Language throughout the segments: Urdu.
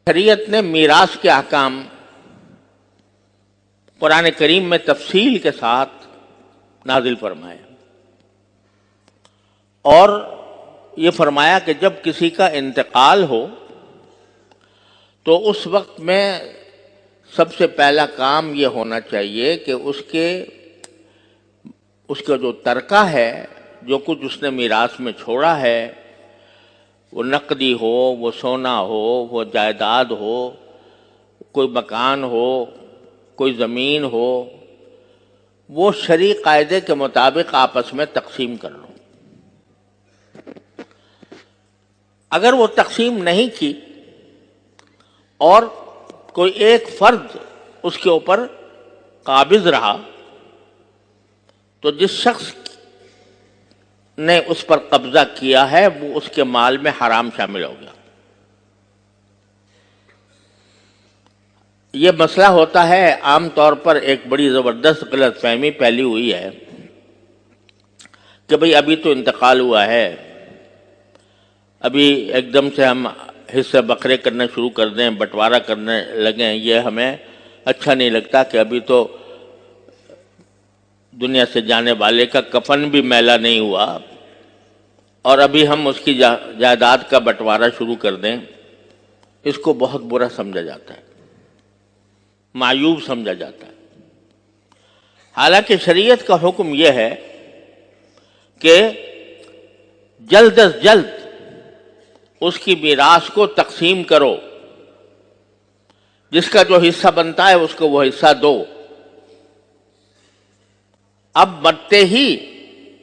شریعت نے میراث کے احکام قرآن کریم میں تفصیل کے ساتھ نازل فرمائے اور یہ فرمایا کہ جب کسی کا انتقال ہو تو اس وقت میں سب سے پہلا کام یہ ہونا چاہیے کہ اس کا جو ترکہ ہے، جو کچھ اس نے میراث میں چھوڑا ہے، وہ نقدی ہو، وہ سونا ہو، وہ جائیداد ہو، کوئی مکان ہو، کوئی زمین ہو، وہ شرعی قاعدے کے مطابق آپس میں تقسیم کر لو۔ اگر وہ تقسیم نہیں کی اور کوئی ایک فرد اس کے اوپر قابض رہا تو جس شخص نے اس پر قبضہ کیا ہے وہ اس کے مال میں حرام شامل ہو گیا۔ یہ مسئلہ ہوتا ہے، عام طور پر ایک بڑی زبردست غلط فہمی پھیلی ہوئی ہے کہ بھئی ابھی تو انتقال ہوا ہے، ابھی ایک دم سے ہم حصے بکھرے کرنا شروع کر دیں، بٹوارہ کرنے لگیں، یہ ہمیں اچھا نہیں لگتا کہ ابھی تو دنیا سے جانے والے کا کفن بھی میلا نہیں ہوا اور ابھی ہم اس کی جائیداد کا بٹوارہ شروع کر دیں۔ اس کو بہت برا سمجھا جاتا ہے، معیوب سمجھا جاتا ہے۔ حالانکہ شریعت کا حکم یہ ہے کہ جلد از جلد اس کی میراث کو تقسیم کرو، جس کا جو حصہ بنتا ہے اس کو وہ حصہ دو۔ اب مرتے ہی،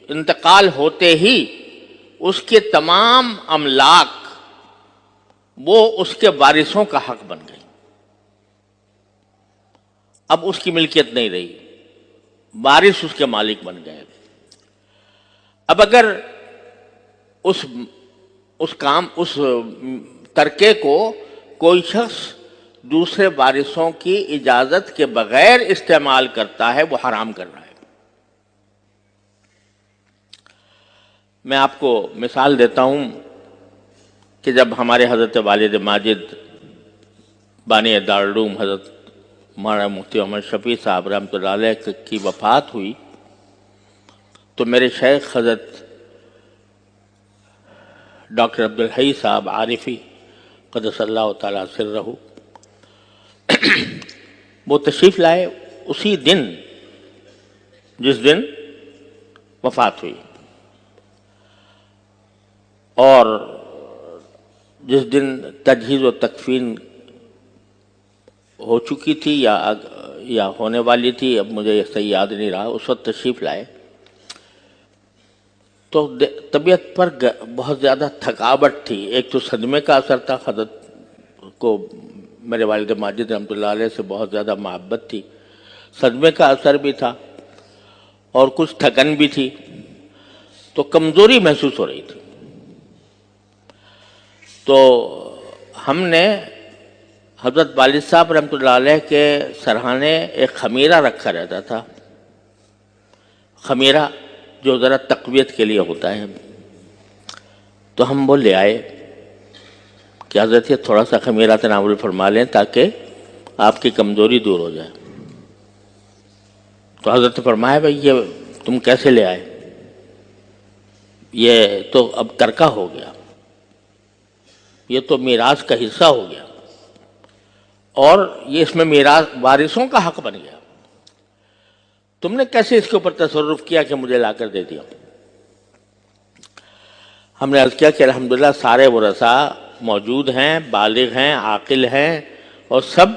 انتقال ہوتے ہی اس کے تمام املاک وہ اس کے وارثوں کا حق بن گئی، اب اس کی ملکیت نہیں رہی، وارث اس کے مالک بن گئے۔ اب اگر اس ترکے کو کوئی شخص دوسرے وارثوں کی اجازت کے بغیر استعمال کرتا ہے، وہ حرام کر رہا ہے۔ میں آپ کو مثال دیتا ہوں کہ جب ہمارے حضرت والد ماجد بانی دارالعلوم حضرت مولانا مفتی محمد شفیع صاحب رحمۃ اللہ علیہ کی وفات ہوئی تو میرے شیخ حضرت ڈاکٹر عبدالحی صاحب عارفی قدس اللہ تعالیٰ سرہ وہ تشریف لائے اسی دن جس دن وفات ہوئی، اور جس دن تجہیز و تکفین ہو چکی تھی یا ہونے والی تھی، اب مجھے صحیح یاد نہیں رہا، اس وقت تشریف لائے تو طبیعت پر بہت زیادہ تھکاوٹ تھی۔ ایک تو صدمے کا اثر تھا، حضرت کو میرے والد ماجد رحمۃ اللہ علیہ سے بہت زیادہ محبت تھی، صدمے کا اثر بھی تھا اور کچھ تھکن بھی تھی، تو کمزوری محسوس ہو رہی تھی۔ تو ہم نے حضرت والد صاحب رحمۃ اللہ علیہ کے سرہانے ایک خمیرہ رکھا رہتا تھا، خمیرہ جو ذرا تقویت کے لیے ہوتا ہے، تو ہم وہ لے آئے کہ حضرت یہ تھوڑا سا خمیرہ تناول فرما لیں تاکہ آپ کی کمزوری دور ہو جائے۔ تو حضرت فرمایا بھائی یہ تم کیسے لے آئے، یہ تو اب ترکہ ہو گیا، یہ تو میراث کا حصہ ہو گیا اور یہ اس میں میراث وارثوں کا حق بن گیا، تم نے کیسے اس کے اوپر تصرف کیا کہ مجھے لا کر دے دیا؟ ہم نے عرض کیا کہ الحمدللہ سارے ورثاء موجود ہیں، بالغ ہیں، عاقل ہیں اور سب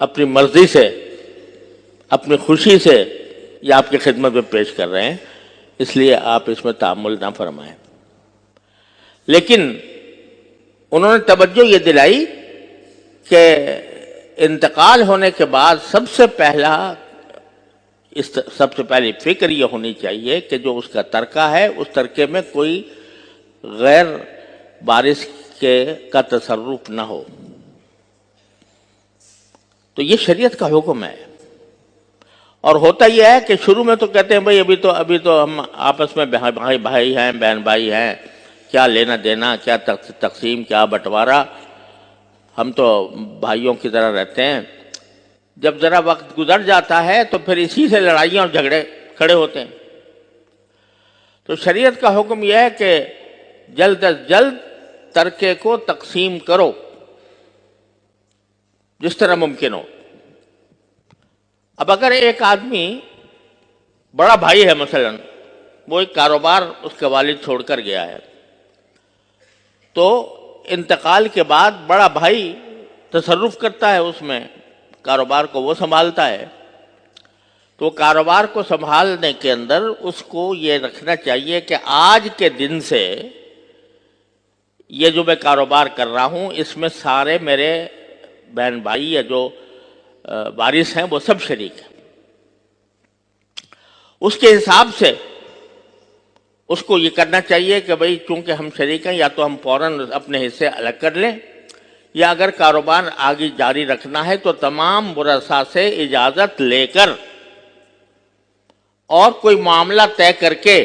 اپنی مرضی سے، اپنی خوشی سے یہ آپ کی خدمت میں پیش کر رہے ہیں، اس لیے آپ اس میں تعامل نہ فرمائیں۔ لیکن انہوں نے توجہ یہ دلائی کہ انتقال ہونے کے بعد سب سے پہلی فکر یہ ہونی چاہیے کہ جو اس کا ترکہ ہے اس ترکے میں کوئی غیر وارث کا تصرف نہ ہو۔ تو یہ شریعت کا حکم ہے، اور ہوتا یہ ہے کہ شروع میں تو کہتے ہیں بھائی ابھی تو ہم آپس میں بھائی ہیں، بہن بھائی ہیں، کیا لینا دینا، کیا تقسیم، کیا بٹوارہ، ہم تو بھائیوں کی طرح رہتے ہیں. جب ذرا وقت گزر جاتا ہے تو پھر اسی سے لڑائیاں اور جھگڑے کھڑے ہوتے ہیں. تو شریعت کا حکم یہ ہے کہ جلد از جلد ترکے کو تقسیم کرو جس طرح ممکن ہو. اب اگر ایک آدمی بڑا بھائی ہے مثلا، وہ ایک کاروبار اس کے والد چھوڑ کر گیا ہے، تو انتقال کے بعد بڑا بھائی تصرف کرتا ہے اس میں، کاروبار کو وہ سنبھالتا ہے. تو کاروبار کو سنبھالنے کے اندر اس کو یہ رکھنا چاہیے کہ آج کے دن سے یہ جو میں کاروبار کر رہا ہوں اس میں سارے میرے بہن بھائی یا جو وارث ہیں وہ سب شریک ہیں. اس کے حساب سے اس کو یہ کرنا چاہیے کہ بھئی چونکہ ہم شریک ہیں، یا تو ہم فوراً اپنے حصے الگ کر لیں، یا اگر کاروبار آگے جاری رکھنا ہے تو تمام ورثاء سے اجازت لے کر اور کوئی معاملہ طے کر کے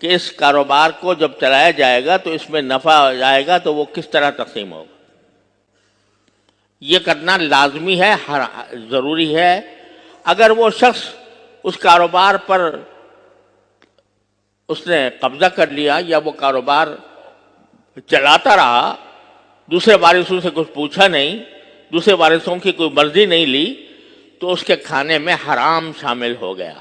کہ اس کاروبار کو جب چلایا جائے گا تو اس میں نفع آئے گا تو وہ کس طرح تقسیم ہوگا. یہ کرنا لازمی ہے، ضروری ہے. اگر وہ شخص اس کاروبار پر اس نے قبضہ کر لیا یا وہ کاروبار چلاتا رہا، دوسرے وارثوں سے کچھ پوچھا نہیں، دوسرے وارثوں کی کوئی مرضی نہیں لی، تو اس کے کھانے میں حرام شامل ہو گیا.